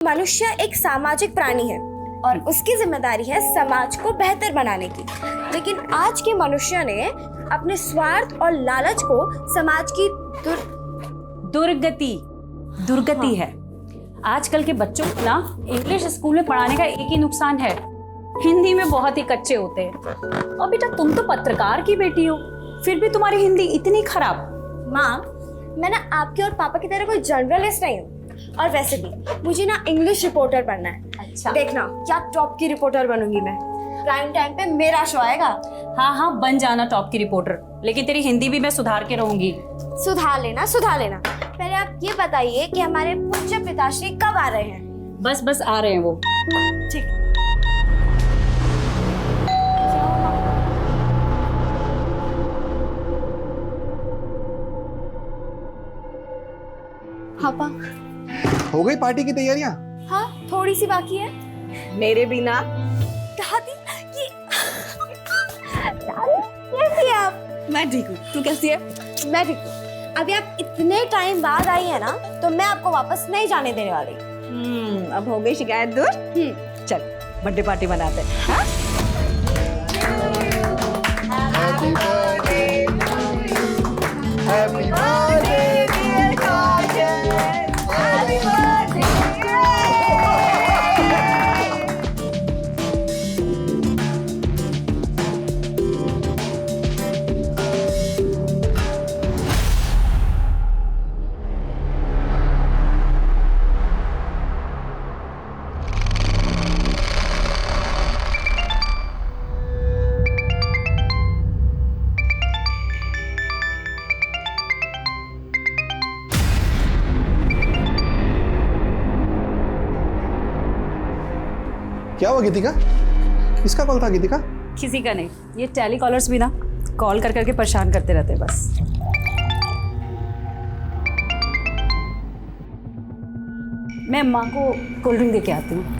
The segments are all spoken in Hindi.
मनुष्य एक सामाजिक प्राणी है और उसकी जिम्मेदारी है समाज को बेहतर बनाने की। लेकिन आज के मनुष्य ने अपने स्वार्थ और लालच को समाज की दुर्गति है। आजकल के बच्चों को ना इंग्लिश स्कूल में पढ़ाने का एक ही नुकसान है, हिंदी में बहुत ही कच्चे होते हैं। और बेटा तुम तो पत्रकार की बेटी हो, फिर भी तुम्हारी हिंदी इतनी खराब। माँ, मैं ना आपके और पापा की तरह कोई जर्नलिस्ट नहीं हूँ। और वैसे भी मुझे ना इंग्लिश रिपोर्टर बनना है। अच्छा। देखना क्या टॉप की रिपोर्टर बनूंगी मैं। प्राइम टाइम पे मेरा शो आएगा। हाँ हाँ, बन जाना टॉप की रिपोर्टर, लेकिन तेरी हिंदी भी मैं सुधार के रहूंगी। सुधार लेना। पहले आप ये बताइए कि हमारे पूज्य पिताश्री कब आ रहे हैं? बस आ रहे हैं वो। ठीक। पापा, हो गई पार्टी की तैयारियां? हाँ थोड़ी सी बाकी है। मेरे बिना दादी, ये दादी कैसी है आप? मैं ठीक हूँ, तू कैसी है? मैं ठीक हूँ। अभी आप इतने टाइम बाद आई है ना, तो मैं आपको वापस नहीं जाने देने वाली। अब हो गई शिकायत दूर। चल बर्थडे पार्टी बनाते हैं। हाँ? Happy birthday, dear Kajan. Happy birthday. क्या हुआ गीतिका? किसका कॉल था गीतिका? किसी का नहीं, ये टेलीकॉलर्स भी ना कॉल कर करके परेशान करते रहते हैं बस। मैं माँ को कोल्ड ड्रिंक दे के आती हूँ।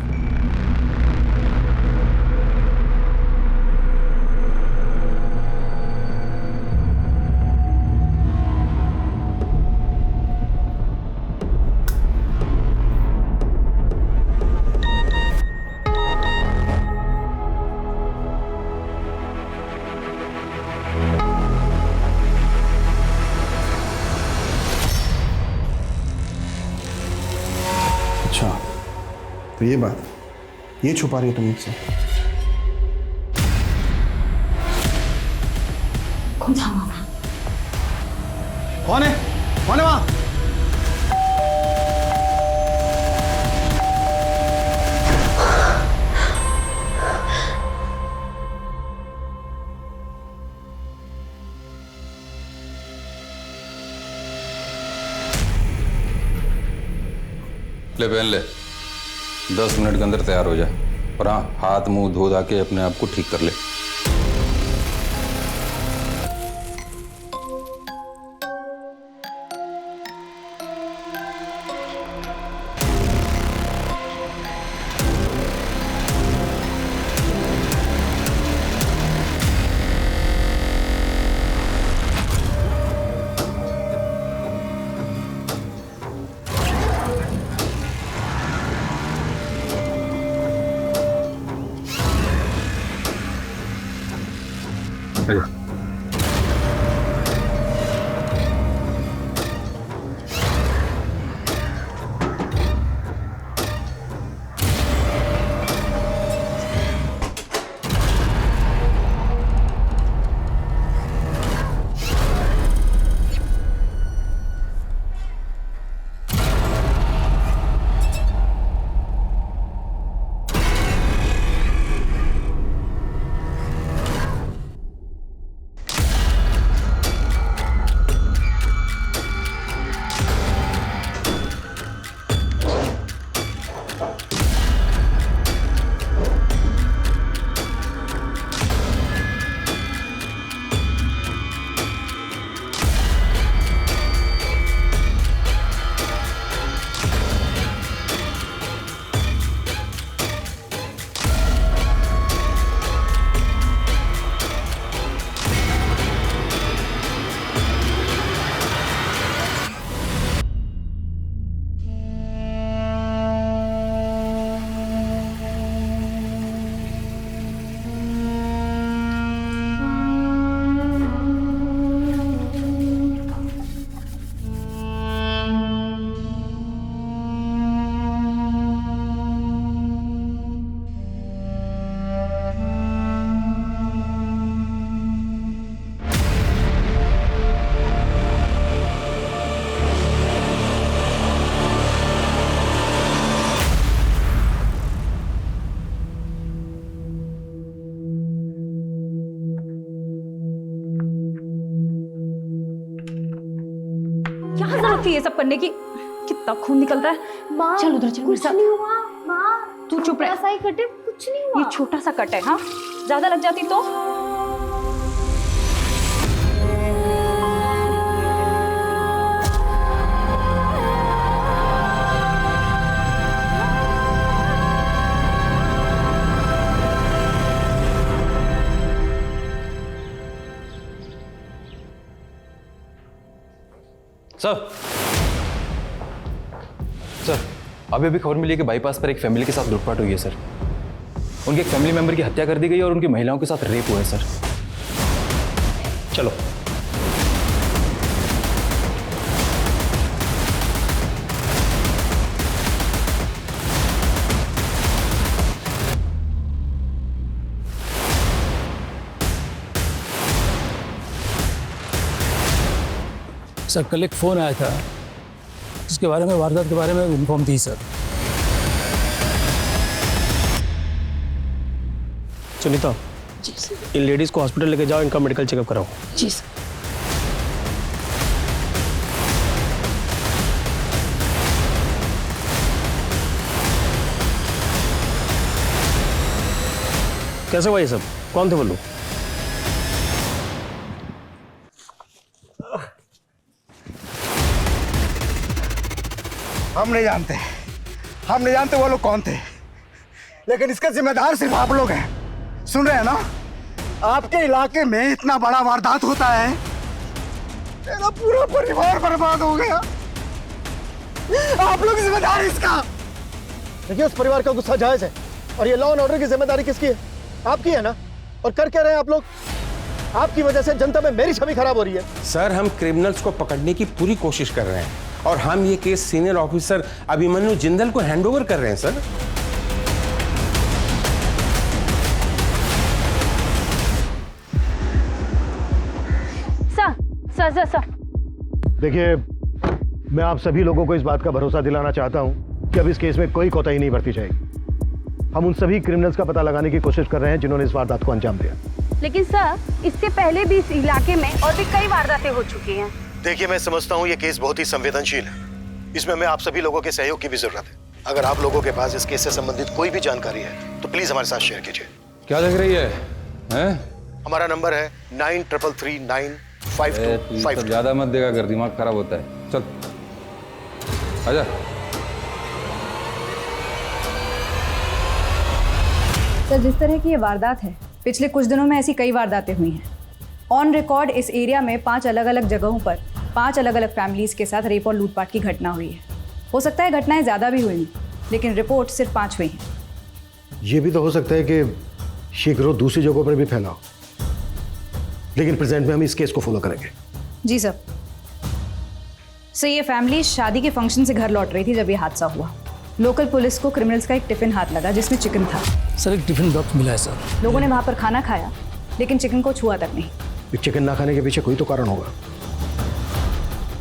अच्छा, तो ये बात, ये छुपा रही हो तुम मुझसे? कौन था मामा? कौन है वहाँ? ले पहन ले, 10 मिनट के अंदर तैयार हो जाए। और हाँ, हाथ मुंह धो धा के अपने आप को ठीक कर ले। हिम्मत थी ये सब करने की? कितना खून निकलता है। माँ चल उधर चल, कुछ मेरे साथ। नहीं हुआ माँ, तू चुप रह। ऐसा ही कटे, कुछ नहीं हुआ। ये छोटा सा कट है, हाँ, ज्यादा लग जाती तो। सर अभी अभी खबर मिली है कि बाईपास पर एक फैमिली के साथ लूटपाट हुई है सर। उनके एक फैमिली मेंबर की हत्या कर दी गई है और उनकी महिलाओं के साथ रेप हुआ है सर। चलो। सर कल एक फ़ोन आया था जिसके बारे में, वारदात के बारे में इन्फॉर्म थी सर। सुनीता, इन लेडीज़ को हॉस्पिटल लेके जाओ, इनका मेडिकल चेकअप कराओ। जी सर। कैसे हुआ ये सब? कौन थे वो लोग? हम नहीं जानते वो लोग कौन थे, लेकिन इसके जिम्मेदार सिर्फ आप लोग हैं। सुन रहे हैं ना? आपके इलाके में इतना बड़ा वारदात होता है, मेरा पूरा परिवार बर्बाद हो गया। आप लोग जिम्मेदार इसका। देखिए, उस परिवार का गुस्सा जायज है और ये लॉ एंड ऑर्डर की जिम्मेदारी किसकी है? आपकी है ना? और कर क्या रहे हैं आप लोग? आपकी वजह से जनता में मेरी छवि खराब हो रही है। सर, हम क्रिमिनल्स को पकड़ने की पूरी कोशिश कर रहे हैं और हम ये case senior officer Abhimanyu Jindal को हैंडओवर कर रहे हैं सर। सर। देखिए, मैं आप सभी लोगों को इस बात का भरोसा दिलाना चाहता हूं कि अब इस केस में कोई कोताही नहीं बरती जाएगी। हम उन सभी क्रिमिनल्स का पता लगाने की कोशिश कर रहे हैं जिन्होंने इस वारदात को अंजाम दिया। लेकिन सर, इससे पहले भी इस इलाके में और भी कई वारदातें हो चुकी हैं। देखिए, मैं समझता हूं ये केस बहुत ही संवेदनशील है। इसमें मैं आप सभी लोगों के सहयोग की भी जरूरत है। अगर आप लोगों के पास इस केस से संबंधित कोई भी जानकारी है तो प्लीज हमारे साथ शेयर कीजिए। क्या देख रही है, हैं? हमारा नंबर है 93395252। ज्यादा मत देगा कर, दिमाग खराब होता है। चल आजा। सर, जिस तरह की ये वारदात है, पिछले कुछ दिनों में ऐसी कई वारदातें हुई हैं। ऑन रिकॉर्ड इस एरिया में 5 अलग अलग जगहों पर 5 अलग अलग फैमिलीज के साथ रेप और लूटपाट की घटना हुई है। हो सकता है घटनाएं ज़्यादा भी हुई, लेकिन रिपोर्ट सिर्फ 5 हुई हैं। ये भी तो हो सकता है कि ये गिरोह दूसरी जगहों पर भी फैला हो, लेकिन प्रेजेंट में हम इस केस को फॉलो करेंगे। जी सर। सर, ये फैमिली शादी के फंक्शन से घर लौट रही थी जब ये हादसा हुआ। लोकल पुलिस को क्रिमिनल्स का एक टिफिन हाथ लगा जिसमें चिकन था। सर, एक टिफिन बॉक्स मिला है सर। लोगों ने वहाँ पर खाना खाया, लेकिन चिकन को छुआ तक नहीं। चिकन ना खाने के पीछे कोई तो कारण होगा।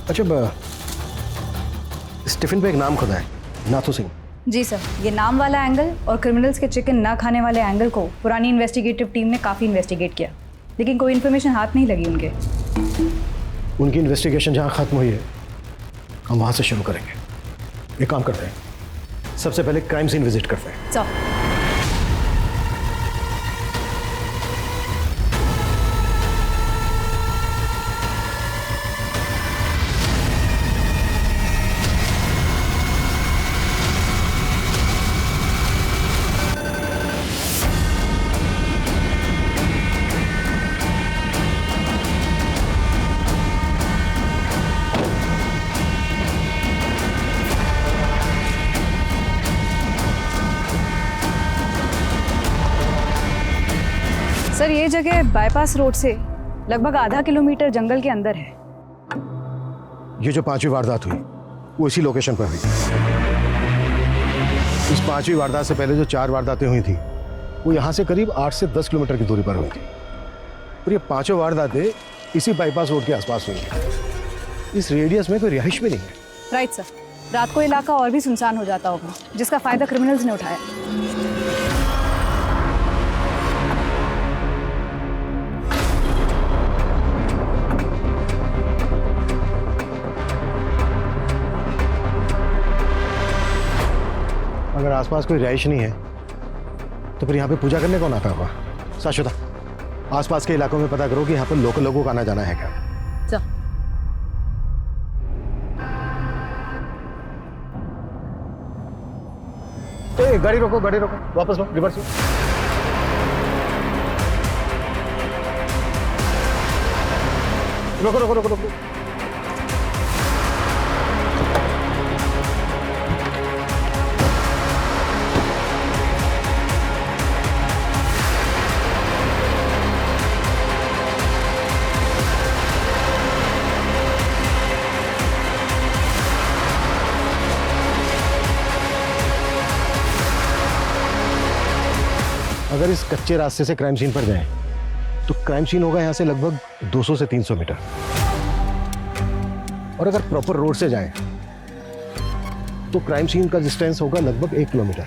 अच्छा, इस टिफिन पे एक नाम खुदा है, नाथू सिंह। जी सर, ये नाम वाला एंगल और क्रिमिनल्स के चिकन ना खाने वाले एंगल को पुरानी इन्वेस्टिगेटिव टीम ने काफ़ी इन्वेस्टिगेट किया, लेकिन कोई इन्फॉर्मेशन हाथ नहीं लगी उनके। उनकी इन्वेस्टिगेशन जहाँ खत्म हुई है, हम वहाँ से शुरू करेंगे। एक काम करते हैं, सबसे पहले क्राइम सीन विजिट करते हैं। सर, सर, ये जगह बाईपास रोड से लगभग आधा किलोमीटर जंगल के अंदर है। ये जो 5वीं वारदात हुई वो इसी लोकेशन पर हुई। इस 5वीं वारदात से पहले जो 4 वारदातें हुई थी वो यहाँ से करीब 8 से 10 किलोमीटर की दूरी पर हुई थी, और ये 5 वारदातें इसी बाईपास रोड के आसपास हुई हैं। इस रेडियस में कोई रिहाइश भी नहीं है। राइट सर, रात को इलाका और भी सुनसान हो जाता होगा, जिसका फायदा क्रिमिनल्स ने उठाया। अगर आसपास कोई रहाइश नहीं है तो फिर यहाँ पे पूजा करने कौन आता होगा? शाश्वता, आसपास के इलाकों में पता करो कि यहाँ पर लोकल लोगों का आना जाना है क्या। गाड़ी रोको, वापस लो, रिवर्स लो। रोको। अगर इस कच्चे रास्ते से क्राइम सीन पर जाएं, तो क्राइम सीन होगा यहां से लगभग 200 से 300 मीटर। और अगर प्रॉपर रोड से जाएं, तो क्राइम सीन का डिस्टेंस होगा लगभग 1 किलोमीटर।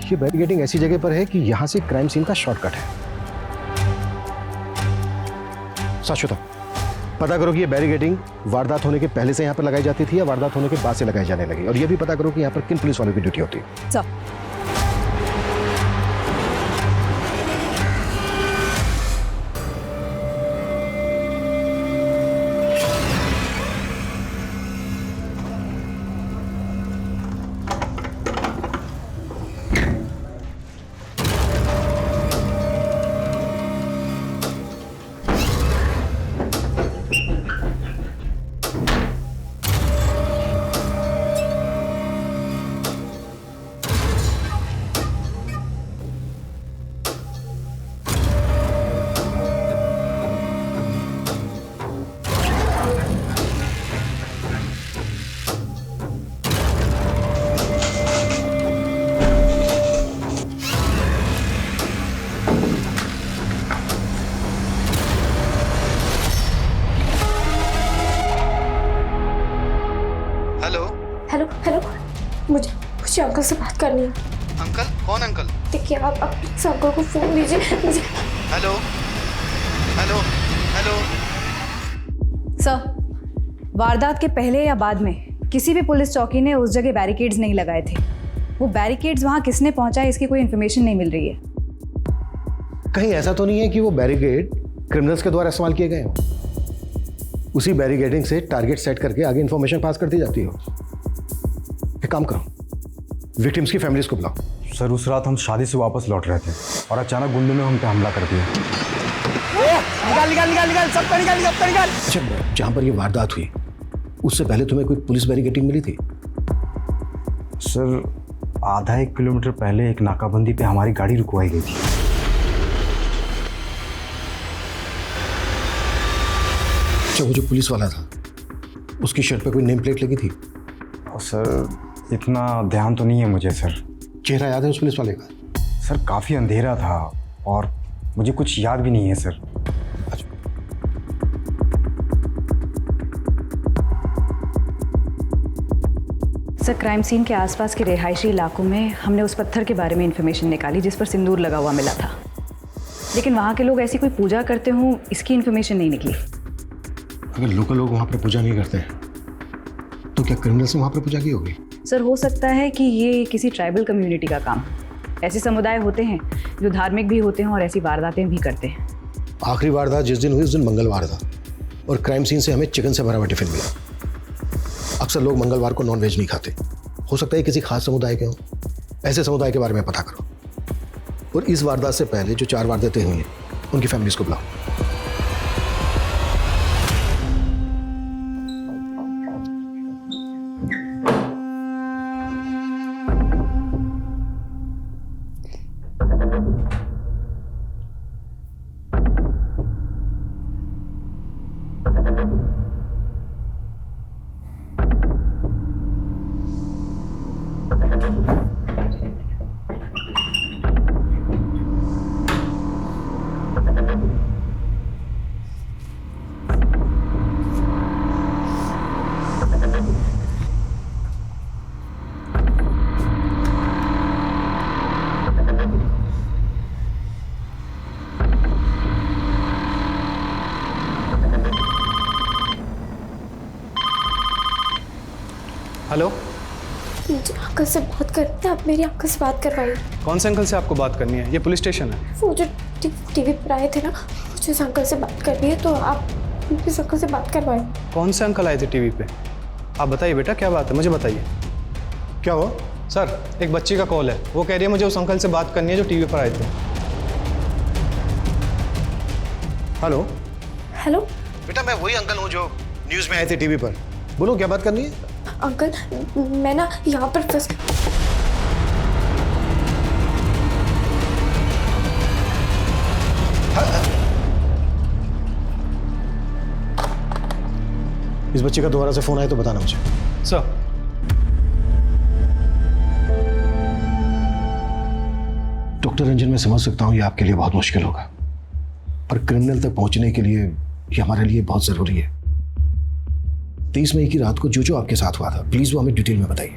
ये बैरिकेडिंग ऐसी जगह पर है कि यहां से क्राइम सीन का शॉर्टकट है। शाश्वता, पता करो कि ये बैरिकेडिंग वारदात होने के पहले से यहां पर लगाई जाती थी या वारदात होने के बाद से लगाई जाने लगी, और ये भी पता करो कि यहां पर किन पुलिस वालों की ड्यूटी होती है। सर, हेलो, मुझे अंकल से बात करनी है। अंकल? कौन अंकल? देखिए, आप प्लीज अंकल को फोन दीजिए मुझे। हेलो। सर, वारदात के पहले या बाद में किसी भी पुलिस चौकी ने उस जगह बैरिकेड्स नहीं लगाए थे। वो बैरिकेड्स वहां किसने पहुंचाए इसकी कोई इन्फॉर्मेशन नहीं मिल रही है। कहीं ऐसा तो नहीं है कि वो बैरिकेड क्रिमिनल्स के द्वारा इस्तेमाल किए गए हो? उसी बैरिकेडिंग से टारगेट सेट करके आगे इंफॉर्मेशन पास करती जाती हो। एक काम करो, विक्टिम्स की फैमिलीज को बुलाओ। सर, उस रात हम शादी से वापस लौट रहे थे और अचानक गुंडों ने हम पे हमला कर दिया। निकाल, सब निकाल। अच्छा, जहां पर ये वारदात हुई उससे पहले तुम्हें कोई पुलिस बैरिकेडिंग मिली थी? सर, आधा 1 किलोमीटर पहले एक नाकाबंदी पे हमारी गाड़ी रुकवाई गई थी। अच्छा, वो जो पुलिस वाला था उसकी शर्ट पे कोई नेम प्लेट लगी थी? सर, इतना ध्यान तो नहीं है मुझे सर। चेहरा याद है उस पुलिस वाले का? सर, काफ़ी अंधेरा था और मुझे कुछ याद भी नहीं है सर। अच्छा, सर, क्राइम सीन के आसपास के रिहायशी इलाकों में हमने उस पत्थर के बारे में इंफॉर्मेशन निकाली जिस पर सिंदूर लगा हुआ मिला था, लेकिन वहाँ के लोग ऐसी कोई पूजा करते हों इसकी इन्फॉर्मेशन नहीं निकली। अगर लोकल लोग वहाँ पर पूजा नहीं करते तो क्या क्रिमिनल्स ने वहाँ पर पूजा की होगी? सर, हो सकता है कि ये किसी ट्राइबल कम्युनिटी का काम। ऐसे समुदाय होते हैं जो धार्मिक भी होते हैं और ऐसी वारदातें भी करते हैं। आखिरी वारदात जिस दिन हुई उस दिन मंगलवार था और क्राइम सीन से हमें चिकन से भरा हुआ टिफिन मिला। अक्सर लोग मंगलवार को नॉन वेज नहीं खाते। हो सकता है किसी खास समुदाय के हों। ऐसे समुदाय के बारे में पता करो और इस वारदात से पहले जो 4 वारदातें हुई हैं उनकी फैमिलीज को बुलाओ। हेलो मुझे अंकल से बात करनी है, आप मेरी अंकल से बात करवाइए। कौन से अंकल से आपको बात करनी है? ये पुलिस स्टेशन है। वो जो टीवी पर आए थे ना, मुझे उस अंकल से बात करनी है, तो आप इस अंकल से बात करवाइए। कौन से अंकल आए थे टीवी पे? आप बताइए बेटा, क्या बात है, मुझे बताइए। क्या हुआ? सर, एक बच्ची का कॉल है, वो कह रही है मुझे उस अंकल से बात करनी है जो टीवी पर आए थे। हेलो हेलो बेटा, मैं वही अंकल हूँ जो न्यूज़ में आए थे टीवी पर। बोलो, क्या बात करनी है? अंकल, मैं ना यहाँ पर फंस इस बच्चे का दोबारा से फोन आए तो बताना मुझे। सर, डॉक्टर रंजन, मैं समझ सकता हूँ ये आपके लिए बहुत मुश्किल होगा, पर क्रिमिनल तक पहुंचने के लिए ये हमारे लिए बहुत जरूरी है। 23 मई की रात को जो आपके साथ हुआ था, प्लीज वो हमें डिटेल में बताइए।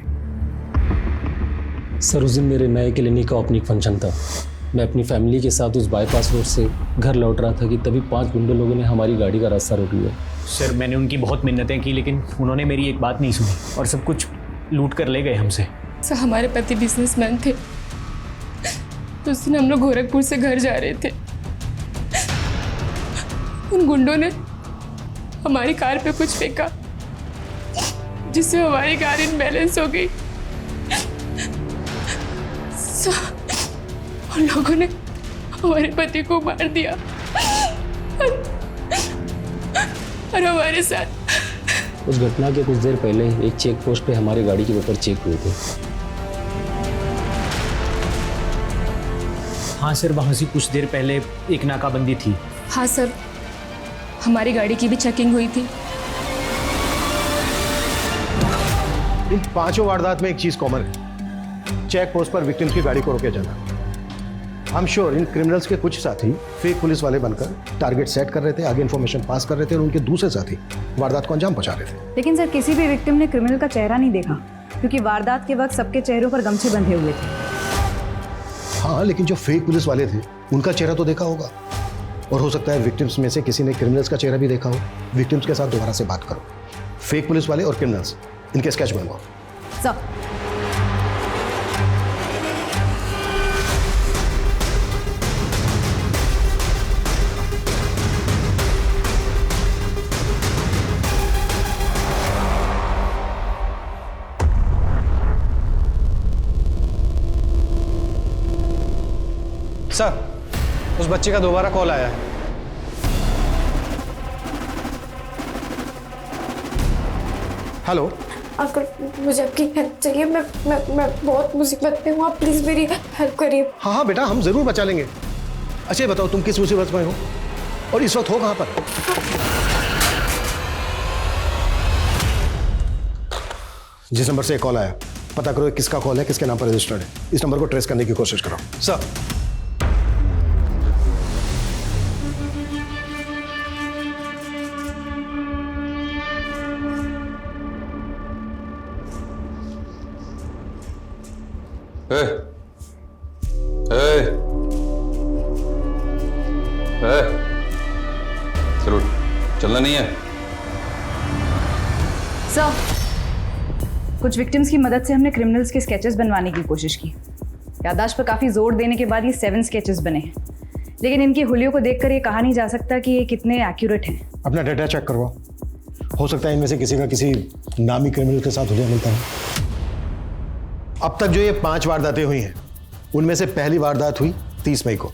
सर, उस दिन मेरे नए क्लिनिक का ओपनिंग फंक्शन था। मैं अपनी फैमिली के साथ उस बाईपास रोड से घर लौट रहा था कि तभी 5 गुंडे लोगों ने हमारी गाड़ी का रास्ता रोक लिया। सर, मैंने उनकी बहुत मिन्नतें की, लेकिन उन्होंने मेरी एक बात नहीं सुनी और सब कुछ लूट कर ले गए हमसे। सर, हमारे पति बिजनेसमैन थे, तो उस दिन हम लोग गोरखपुर से घर जा रहे थे। उन गुंडों ने हमारी कार पे कुछ फेंका, जिससे हमारी कार इनबैलेंस हो गई। उन लोगों ने हमारे पति को मार दिया और हमारे साथ। उस घटना के कुछ देर पहले एक चेक पोस्ट पे हमारी गाड़ी के पेपर चेक हुए थे। हाँ सर, वहाँ से कुछ देर पहले एक नाकाबंदी थी। हाँ सर, हमारी गाड़ी की भी चेकिंग हुई थी। इन 5 वारदात में एक चीज कॉमन है, चेक पोस्ट पर विक्टिम्स की गाड़ी को रोके जाना। I am sure in criminals के कुछ साथी फेक पुलिस वाले बनकर टारगेट सेट कर रहे थे, आगे इन्फॉर्मेशन पास कर रहे थे और उनके दूसरे साथी वारदात को अंजाम पहुंचा रहे थे। लेकिन सर, किसी भी विक्टिम ने क्रिमिनल का चेहरा नहीं देखा, क्योंकि वारदात के वक्त सबके चेहरों पर गमछे बंधे हुए थे। हाँ, लेकिन जो फेक पुलिस वाले थे उनका चेहरा तो देखा होगा, और हो सकता है विक्टिम्स में से किसी ने क्रिमिनल्स का चेहरा भी देखा हो। विक्टिम्स के साथ दोबारा से बात करो, फेक पुलिस वाले और क्रिमिनल्स, इनके स्केच बनवाओ। सर, सर, उस बच्चे का दोबारा कॉल आया है। हेलो अंकल, मुझे आपकी हेल्प चाहिए। मैं बहुत मुसीबत में हूँ, आप प्लीज मेरी हेल्प करिए। हाँ हाँ बेटा, हम जरूर बचा लेंगे। अच्छा बताओ, तुम किस मुसीबत में हो और इस वक्त हो कहाँ पर? जिस नंबर से कॉल आया, पता करो किसका कॉल है, किसके नाम पर रजिस्टर्ड है। इस नंबर को ट्रेस करने की कोशिश करो। सर, चलो, चलना नहीं है। सर, कुछ विक्टिम्स की मदद से हमने क्रिमिनल्स के स्केचेस बनवाने की कोशिश की। याददाश्त पर काफ़ी जोर देने के बाद ये 7 स्केचेस बने हैं, लेकिन इनकी हुलियों को देखकर ये कहा नहीं जा सकता कि ये कितने एक्यूरेट हैं। अपना डेटा चेक करवाओ, हो सकता है इनमें से किसी का किसी नामी क्रिमिनल के साथ हुलिया मिलता है। अब तक जो ये 5 वारदातें हुई हैं, उनमें से पहली वारदात हुई 30 मई को,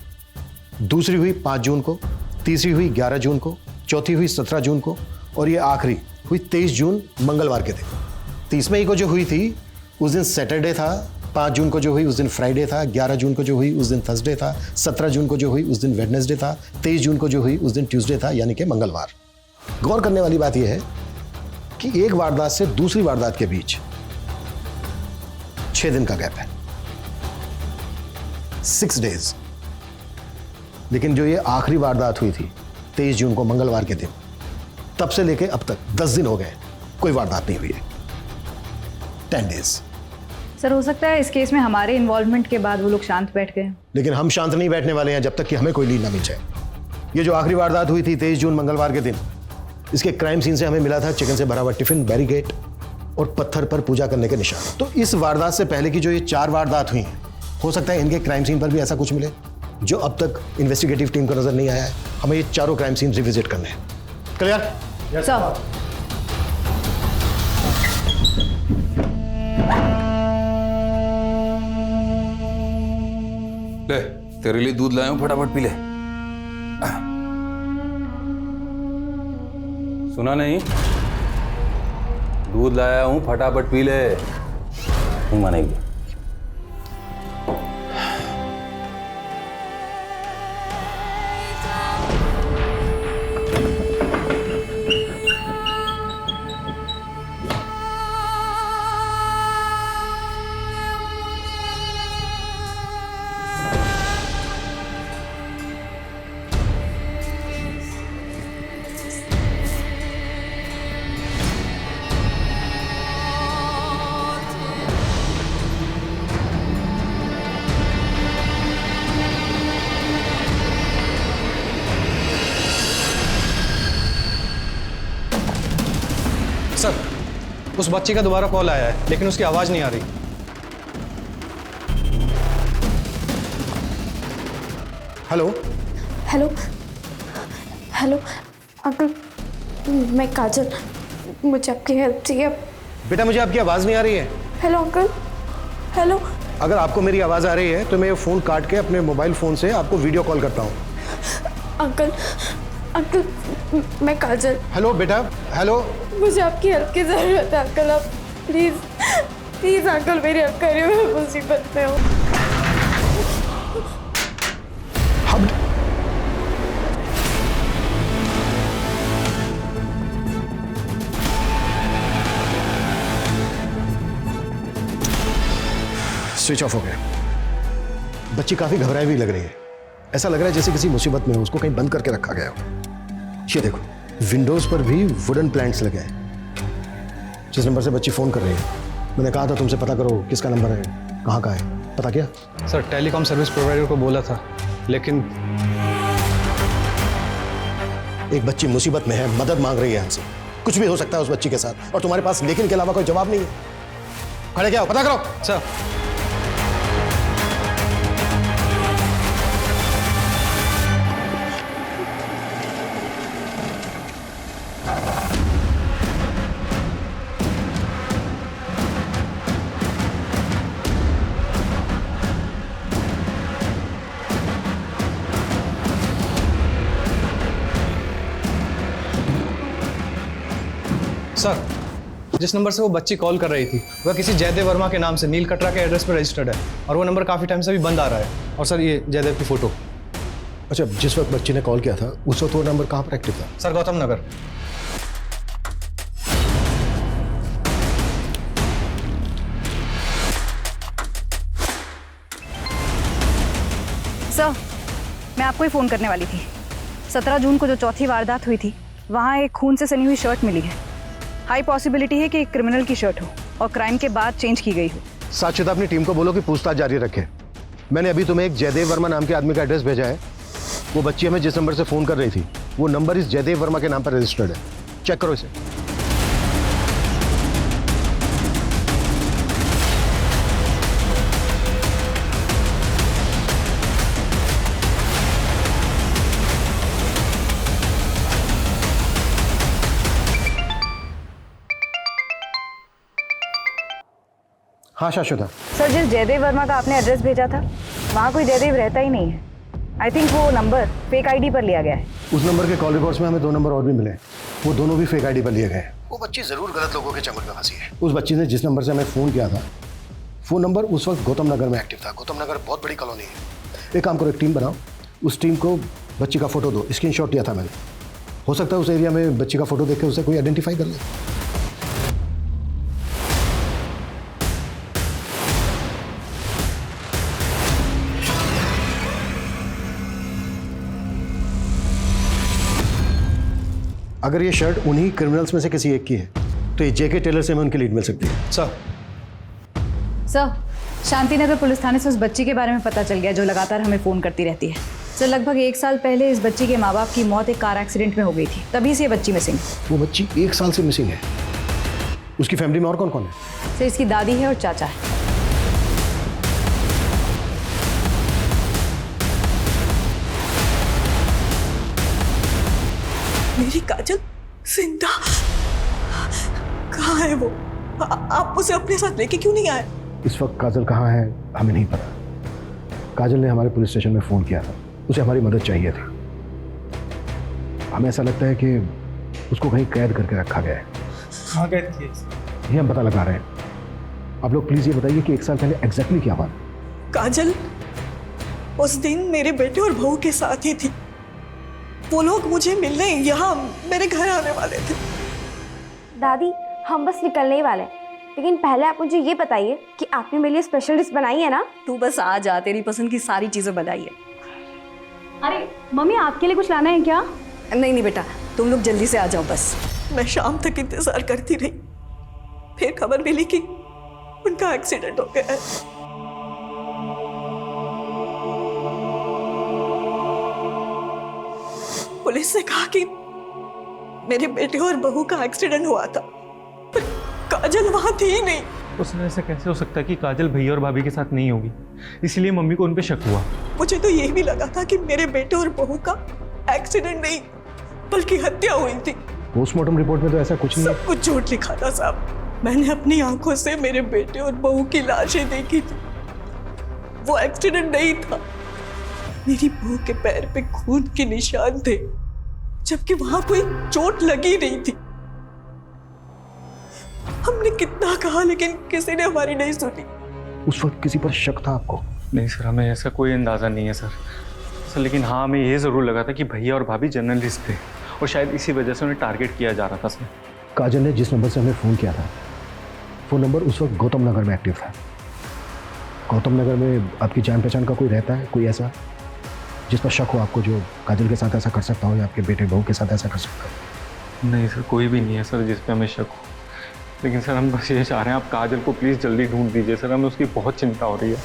दूसरी हुई 5 जून को, तीसरी हुई 11 जून को, चौथी हुई 17 जून को, और ये आखिरी हुई 23 जून मंगलवार के दिन। 30 मई को जो हुई थी उस दिन सैटरडे था, 5 जून को जो हुई उस दिन फ्राइडे था, 11 जून को जो हुई उस दिन थर्सडे था, 17 जून को जो हुई उस दिन वेडनेसडे था, 23 जून को जो हुई उस दिन ट्यूसडे था, यानी कि मंगलवार। गौर करने वाली बात यह है कि एक वारदात से दूसरी वारदात के बीच 6 दिन का गैप है, 6 डेज। लेकिन जो ये आखिरी वारदात हुई थी 23 जून को मंगलवार के दिन, तब से लेके अब तक 10 दिन हो गए, कोई वारदात नहीं हुई है। 10 डेज। सर, हो सकता है इस केस में हमारे इन्वॉल्वमेंट के बाद वो लोग शांत बैठ गए, लेकिन हम शांत नहीं बैठने वाले हैं जब तक कि हमें कोई लीड ना मिल जाए। ये जो आखिरी वारदात हुई थी 23 जून मंगलवार के दिन, इसके क्राइम सीन से हमें मिला था चिकन से भरा हुआ टिफिन, बैरिकेड और पत्थर पर पूजा करने के निशान। तो इस वारदात से पहले की जो ये 4 वारदात हुई हैं, हो सकता है इनके क्राइम सीन पर भी ऐसा कुछ मिले जो अब तक इन्वेस्टिगेटिव टीम को नजर नहीं आया है। हमें ये चारों क्राइम सीन रिविजिट करने हैं। क्लियर? सर। ले तेरे लिए दूध लाया हूं, फटाफट पी ले। सुना नहीं? दूध लाया हूं, फटाफट पी ले। नहीं मानेगी। सर, उस बच्ची का दोबारा कॉल आया है लेकिन उसकी आवाज नहीं आ रही। हेलो हेलो हेलो अंकल, मैं काजल, मुझे आपकी हेल्प चाहिए। बेटा, मुझे आपकी आवाज नहीं आ रही है। Hello uncle, hello. अगर आपको मेरी आवाज आ रही है तो मैं फोन काट के अपने मोबाइल फोन से आपको वीडियो कॉल करता हूँ। अंकल अंकल, मैं काजल। हेलो बेटा, हेलो। मुझे आपकी हेल्प की जरूरत है अंकल, आप प्लीज प्लीज अंकल मेरी हेल्प करिए, मैं मुसीबत में हूँ। स्विच ऑफ हो गया। बच्ची काफी घबराई हुई लग रही है। ऐसा लग रहा है जैसे किसी मुसीबत में हो, उसको कहीं बंद करके रखा गया हो। ये देखो, विंडोज पर भी वुडन प्लैंक्स लगे हैं। जिस नंबर से बच्ची फोन कर रही है, मैंने कहा था तुमसे पता करो किसका नंबर है, कहाँ का है। पता किया? सर, टेलीकॉम सर्विस प्रोवाइडर को बोला था, लेकिन एक बच्ची मुसीबत में है, मदद मांग रही है हमसे। कुछ भी हो सकता है उस बच्ची के साथ, और तुम्हारे पास लेकिन के अलावा कोई जवाब नहीं है। खड़े क्या हो, पता करो। सर, सर, जिस नंबर से वो बच्ची कॉल कर रही थी वह किसी जयदेव वर्मा के नाम से नील कटरा के एड्रेस पर रजिस्टर्ड है, और वो नंबर काफ़ी टाइम से भी बंद आ रहा है। और सर, ये जयदेव की फ़ोटो। अच्छा, जिस वक्त बच्ची ने कॉल किया था उस वक्त वो नंबर कहाँ पर एक्टिव था? सर, गौतम नगर। सर, मैं आपको ही फ़ोन करने वाली थी। 17 जून को जो चौथी वारदात हुई थी, वहाँ एक खून से सनी हुई शर्ट मिली है। हाई पॉसिबिलिटी है कि एक क्रिमिनल की शर्ट हो और क्राइम के बाद चेंज की गई हो। साक्षात अपनी टीम को बोलो कि पूछताछ जारी रखे। मैंने अभी तुम्हें एक जयदेव वर्मा नाम के आदमी का एड्रेस भेजा है। वो बच्ची हमें जिस नंबर से फ़ोन कर रही थी, वो नंबर इस जयदेव वर्मा के नाम पर रजिस्टर्ड है। चेक करो इसे। हाँ शाश्वता। सर, जिस जयदेव वर्मा का आपने एड्रेस भेजा था, वहाँ कोई जयदेव रहता ही नहीं है। आई थिंक वो नंबर फेक आईडी पर लिया गया है। उस नंबर के कॉल रिकॉर्ड्स में हमें 2 नंबर और भी मिले, वो दोनों भी फेक आईडी पर लिए गए। वो बच्ची जरूर गलत लोगों के चंगुल में फंसी है। उस बच्ची ने जिस नंबर से हमें फ़ोन किया था, वो नंबर उस वक्त गौतम नगर में एक्टिव था। गौतम नगर बहुत बड़ी कॉलोनी है। एक काम करो, एक टीम बनाओ, उस टीम को बच्ची का फोटो दो। स्क्रीनशॉट लिया था मैंने, हो सकता है उस एरिया में बच्ची का फोटो देख के उसे कोई आइडेंटिफाई कर ले। अगर ये शर्ट उन्हीं क्रिमिनल्स में से किसी एक की है तो ये जेके टेलर से हमें उनकी लीड मिल सकती है। सर, शांतिनगर पुलिस थाने से उस बच्ची के बारे में पता चल गया जो लगातार हमें फ़ोन करती रहती है। सर, लगभग 1 साल पहले इस बच्ची के माँ बाप की मौत एक कार एक्सीडेंट में हो गई थी, तभी से ये बच्ची मिसिंग है। वो बच्ची 1 साल से मिसिंग है? उसकी फैमिली में और कौन कौन है? सर इसकी दादी है और चाचा है। मेरी काजल जिंदा कहाँ है वो? आप उसे अपने साथ लेके क्यों नहीं आए? इस वक्त काजल कहाँ है हमें नहीं पता। काजल ने हमारे पुलिस स्टेशन में फ़ोन किया था, उसे हमारी मदद चाहिए थी। हमें ऐसा लगता है कि उसको कहीं कैद करके रखा गया है। कहाँ कैद किए? ये हम पता लगा रहे हैं। आप लोग प्लीज़ ये बताइए कि 1 साल पहले एग्जैक्टली क्या हुआ? काजल उस दिन मेरे बेटे और बहू के साथ ही थी। वो लोग मुझे मिलने यहाँ मेरे घर आने वाले थे। दादी हम बस निकलने ही वाले हैं, लेकिन पहले आप मुझे ये बताइए कि आपने मेरे लिए स्पेशल डिश बनाई है ना? तू बस आ जा, तेरी पसंद की सारी चीजें बनाई है। अरे मम्मी आपके लिए कुछ लाना है क्या? नहीं नहीं बेटा, तुम लोग जल्दी से आ जाओ बस। मैं शाम तक इंतजार करती रही, फिर खबर मिली कि उनका एक्सीडेंट हो गया है। पुलिस ने कहा कि मेरे बेटे और बहू का एक्सीडेंट हुआ था, पर काजल वहां थी ही नहीं। उसने ऐसा कैसे हो सकता है कि काजल भैया और भाभी के साथ नहीं होगी? इसलिए मम्मी को उन पे शक हुआ। मुझे तो ये भी लगा था कि मेरे बेटे और बहू का एक्सीडेंट नहीं बल्कि हत्या हुई थी। पोस्टमार्टम रिपोर्ट में तो ऐसा कुछ नहीं है। सब कुछ झूठ लिखा था साहब। मैंने अपनी आंखों से मेरे बेटे और बहू की लाशें देखी थी। वो एक्सीडेंट नहीं था। मेरी बहू के पैर पे खून के निशान थे, जबकि वहां कोई चोट लगी नहीं थी। हमने कितना कहा लेकिन किसी ने हमारी नहीं सुनी। उस वक्त किसी पर शक था आपको? नहीं सर, हमें ऐसा कोई अंदाजा नहीं है सर, लेकिन हाँ हमें ये जरूर लगा था कि भैया और भाभी जर्नलिस्ट थे और शायद इसी वजह से उन्हें टारगेट किया जा रहा था सर। काजल ने जिस नंबर से हमें फ़ोन किया था, वो नंबर उस वक्त गौतम नगर में एक्टिव था। गौतम नगर में आपकी जान पहचान का कोई रहता है, कोई ऐसा जिस पर शक हो आपको, जो काजल के साथ ऐसा कर सकता हो या आपके बेटे बहू के साथ ऐसा कर सकता हो? नहीं सर, कोई भी नहीं है सर जिस पे हमें शक हो, लेकिन सर हम बस ये चाह रहे हैं आप काजल को प्लीज़ जल्दी ढूंढ दीजिए सर, हमें उसकी बहुत चिंता हो रही है।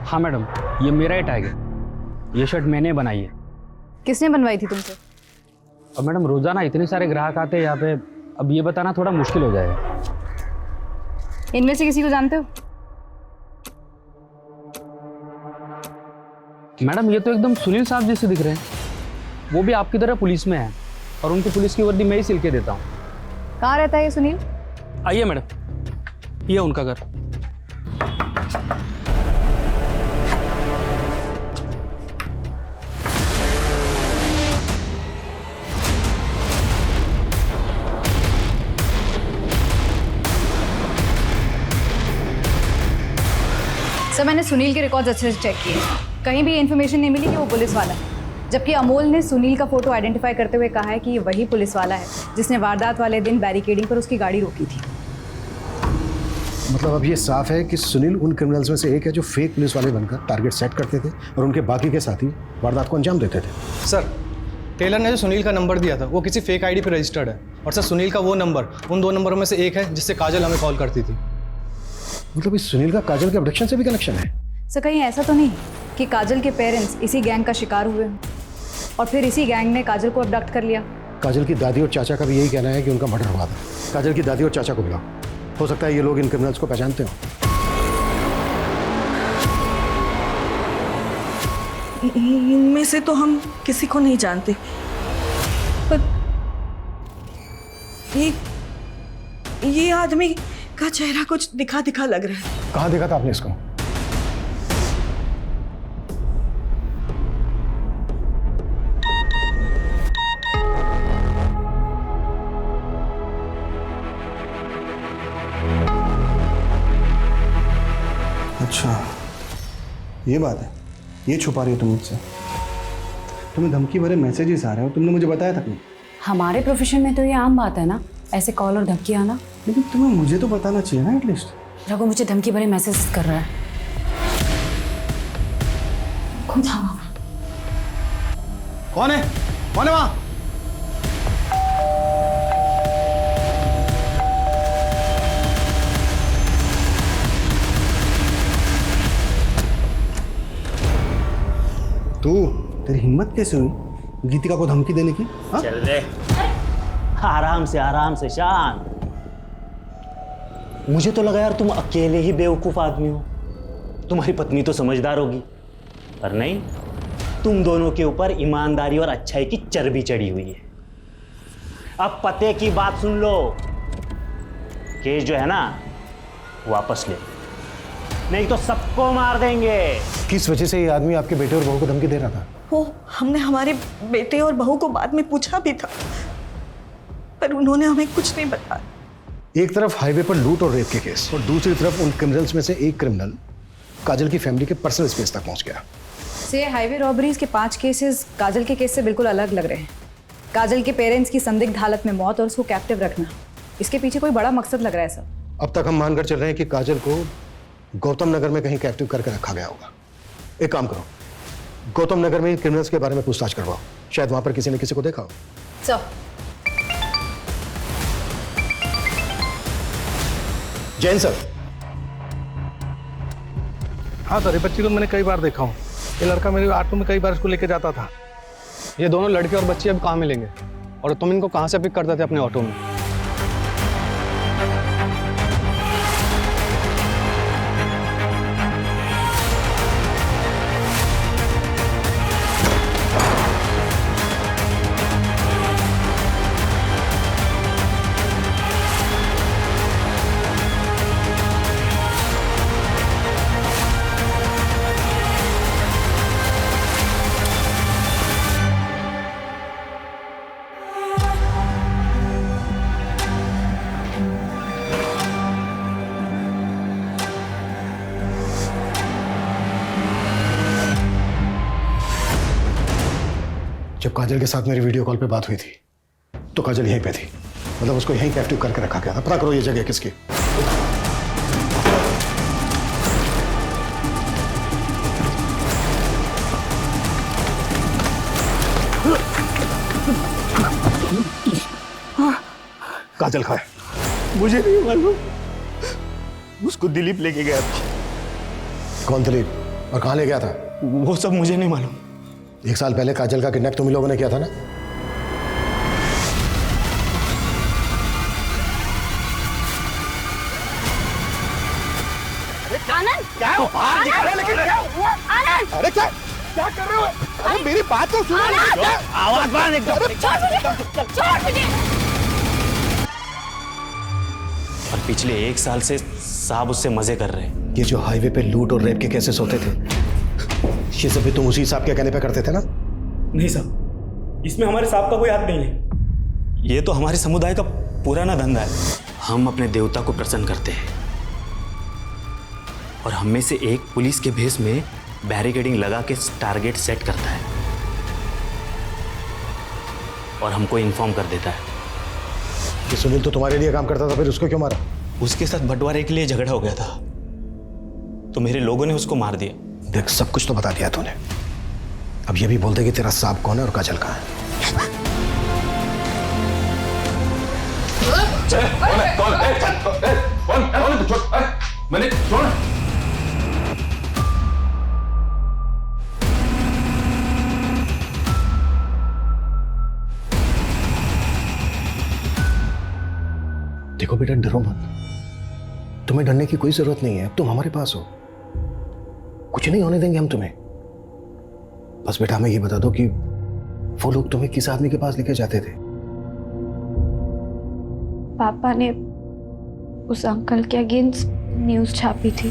हाँ मैडम, ये मेरा ही टैग है, ये शर्ट मैंने बनाई है। किसने बनवाई थी तुमसे? अब मैडम रोजाना इतने सारे ग्राहक आते हैं यहाँ पे, अब ये बताना थोड़ा मुश्किल हो जाएगा। इनमें से किसी को जानते हो? मैडम ये तो एकदम सुनील साहब जैसे दिख रहे हैं, वो भी आपकी तरह पुलिस में है और उनकी पुलिस की वर्दी मैं ही सिल के देता हूँ। कहाँ रहता है ये सुनील? आइए मैडम, ये उनका घर। सर मैंने सुनील के रिकॉर्ड्स अच्छे से चेक किए, कहीं भी इन्फॉर्मेशन नहीं मिली कि वो पुलिस वाला है। जबकि अमोल ने सुनील का फोटो आइडेंटिफाई करते हुए कहा है कि ये वही पुलिस वाला है जिसने वारदात वाले दिन बैरिकेडिंग पर उसकी गाड़ी रोकी थी। मतलब अब ये साफ है कि सुनील उन क्रिमिनल्स में से एक है जो फेक पुलिस वाले बनकर टारगेट सेट करते थे और उनके बाकी के साथी वारदात को अंजाम देते थे। सर टेलर ने जो सुनील का नंबर दिया था वो किसी फेक आईडी पे रजिस्टर्ड है, और सर सुनील का वो नंबर उन 2 नंबरों में से एक है जिससे काजल हमें कॉल करती थी। मतलब इस सुनील का काजल के अब्डक्शन से भी कनेक्शन है? सर कहीं ऐसा तो नहीं कि काजल के पेरेंट्स इसी गैंग का शिकार हुए और फिर इसी गैंग ने काजल को अबडक्ट कर लिया? काजल की दादी और चाचा का भी यही कहना है कि उनका मर्डर हुआ था। काजल की दादी और चाचा को बुलाओ, हो सकता है ये लोग इन क्रिमिनल्स को पहचानते हो। इनमें से तो हम किसी को नहीं जानते, पर ये आदमी का चेहरा कुछ दिखा दिखा लग रहा है। कहाँ देखा था आपने इसको? अच्छा ये बात है, ये छुपा रही हो तुम मुझसे? तुम्हें धमकी भरे मैसेजेस आ रहे हो, तुमने मुझे बताया था नहीं? हमारे प्रोफेशन में तो ये आम बात है ना, ऐसे कॉल और धमकी आना। लेकिन तुम्हें मुझे तो बताना चाहिए ना एटलीस्ट। रघु मुझे धमकी भरे मैसेज कर रहा है। कौन है? कौन है वहां? तू, तेरी हिम्मत कैसे हुई गीतिका को धमकी देने की? चल रे, आराम से शांत। मुझे तो लगा यार तुम अकेले ही बेवकूफ आदमी हो, तुम्हारी पत्नी तो समझदार होगी, पर नहीं, तुम दोनों के ऊपर ईमानदारी और अच्छाई की चर्बी चढ़ी हुई है। अब पते की बात सुन लो, केस जो है ना वापस ले, नहीं तो सबको मार देंगे। किस वजह से ये आदमी आपके बेटे और बहू को धमकी दे रहा था? वो हमने हमारे बेटे और बहू को बाद में पूछा भी था, पर उन्होंने हमें कुछ नहीं बताया। एक तरफ हाईवे पर लूट और रेप के केस और दूसरी तरफ उन क्रिमिनल्स में से एक क्रिमिनल काजल की फैमिली के पर्सनल स्पेस तक पहुंच गया। से हाईवे रॉबरीज के 5 केसेस काजल के केस से बिल्कुल अलग लग रहे हैं। काजल के पेरेंट्स की संदिग्ध हालत में मौत और उसको कैप्टिव रखना, इसके पीछे कोई बड़ा मकसद लग रहा है सर। अब तक हम मानकर चल रहे हैं कि काजल को गौतम नगर में कहीं कैप्टिव करके रखा गया होगा। एक काम करो, गौतम नगर में क्रिमिनल्स के बारे में पूछताछ करवाओ, शायद वहां पर किसी ने किसी को देखा हो। Sir Jain sir. हाँ सर, ये बच्ची को मैंने कई बार देखा हूँ। ये लड़का मेरे ऑटो में कई बार इसको लेके जाता था। ये दोनों लड़के और बच्ची अब कहाँ मिलेंगे, और तुम इनको कहाँ से पिक करते थे अपने ऑटो में? जब काजल के साथ मेरी वीडियो कॉल पे बात हुई थी तो काजल यहीं पे थी, मतलब उसको यहीं कैप्टिव करके रखा गया था। पता करो ये जगह किसकी। काजल कहाँ है? मुझे नहीं मालूम, उसको दिलीप लेके गया था। कौन दिलीप और कहाँ ले गया था? वो सब मुझे नहीं मालूम। 1 साल पहले काजल का किडनैप तुम लोगों ने किया था ना? आनंद क्या हो? बाहर दिखा रहे लेकिन क्या हुआ? आनंद! अरे क्या कर रहे हो? अरे मेरी बात तो सुनो। आवाज बांध एकदम। छोड़ मुझे। और पिछले 1 साल से साहब उससे मजे कर रहे हैं। ये जो हाईवे पे लूट और रेप के केसेस होते थे, ये सब भी तुम उसी साहब के कहने पे करते थे ना? नहीं साहब, इसमें हमारे साहब का कोई हाथ नहीं है। ये तो हमारे समुदाय का पुराना धंधा है। हम अपने देवता को प्रसन्न करते हैं, और हम में से एक पुलिस के भेष में बैरिकेडिंग लगा के टारगेट सेट करता है और हमको इन्फॉर्म कर देता है। ये सुनील तो तुम्हारे लिए काम करता था, फिर उसको क्यों मारा? उसके साथ बंटवारे के लिए झगड़ा हो गया था, तो मेरे लोगों ने उसको मार दिया। देख, सब कुछ तो बता दिया तूने, अब ये भी बोल दे कि तेरा सांप कौन है और काजल कहाँ है। मैंने छोड़। देखो बेटा, डरो मत, तुम्हें डरने की कोई जरूरत नहीं है। अब तुम हमारे पास हो, कुछ नहीं होने देंगे हम तुम्हें। बस बेटा हमें ये बता दो कि वो लोग तुम्हें किस आदमी के पास लेके जाते थे? पापा ने उस अंकल के अगेंस्ट न्यूज़ छापी थी।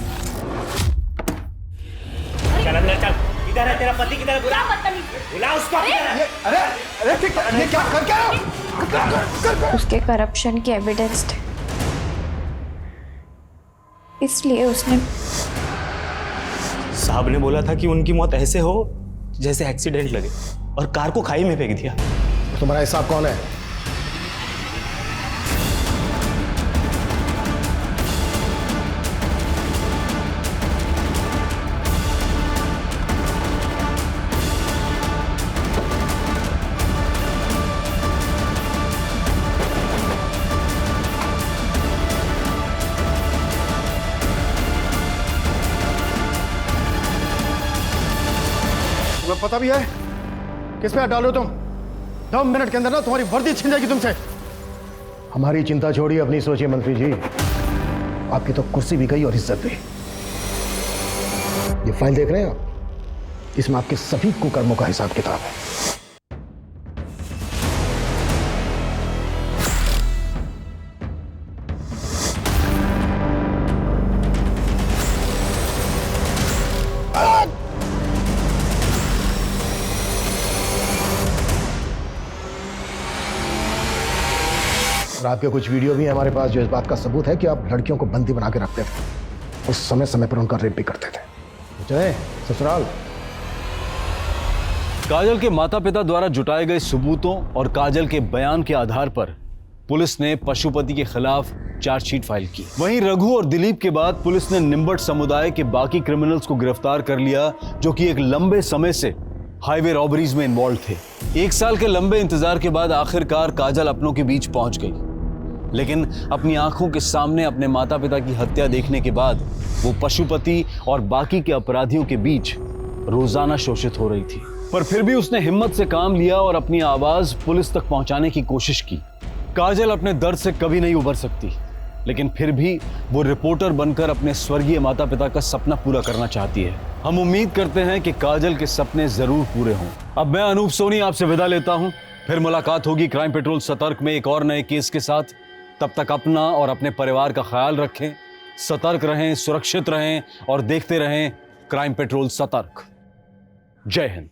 चल अंदर चल। किधर है तेरा पति? किधर है? बुला उसको। अरे ये क्या कर क्या रहे हो? उसके करप्शन के एविडेंस थे, इसलिए उसने। साहब ने बोला था कि उनकी मौत ऐसे हो जैसे एक्सीडेंट लगे, और कार को खाई में फेंक दिया। तुम्हारा हिसाब कौन है? पता भी है किस पे हाथ डालो तुम? 2 मिनट के अंदर ना तुम्हारी वर्दी छिन जाएगी तुमसे। हमारी चिंता छोड़िए, अपनी सोचिए मंत्री जी। आपकी तो कुर्सी भी गई और इज्जत भी। ये फाइल देख रहे हैं आप, इसमें आपके सभी कुकर्मों का हिसाब किताब है। और आपके कुछ वीडियो भी हैं हमारे पास जो इस बात का सबूत है कि आप लड़कियों को बंदी बना के रखते थे और समय समय पर उनका रेप भी करते थे। चले ससुराल। काजल के माता पिता द्वारा जुटाए गए सबूतों और काजल के बयान के आधार पर पुलिस ने पशुपति के खिलाफ चार्जशीट फाइल की। वहीं रघु और दिलीप के बाद पुलिस ने निम्बट समुदाय के बाकी क्रिमिनल्स को गिरफ्तार कर लिया जो कि एक लंबे समय से हाईवे रॉबरीज में इन्वॉल्व थे। 1 साल के लंबे इंतजार के बाद आखिरकार काजल अपनों के बीच पहुंच गई, लेकिन अपनी आंखों के सामने अपने माता पिता की हत्या देखने के बाद वो पशुपति और बाकी के अपराधियों के बीच रोजाना शोषित हो रही थी। पर फिर भी उसने हिम्मत से काम लिया और अपनी आवाज पुलिस तक पहुंचाने की कोशिश की। काजल अपने दर्द से कभी नहीं उबर सकती, लेकिन फिर भी वो रिपोर्टर बनकर अपने स्वर्गीय माता पिता का सपना पूरा करना चाहती है। हम उम्मीद करते हैं कि काजल के सपने जरूर पूरे हों। अब मैं अनूप सोनी आपसे विदा लेता हूं, फिर मुलाकात होगी क्राइम पेट्रोल सतर्क में एक और नए केस के साथ। तब तक अपना और अपने परिवार का ख्याल रखें, सतर्क रहें, सुरक्षित रहें और देखते रहें क्राइम पेट्रोल सतर्क। जय हिंद।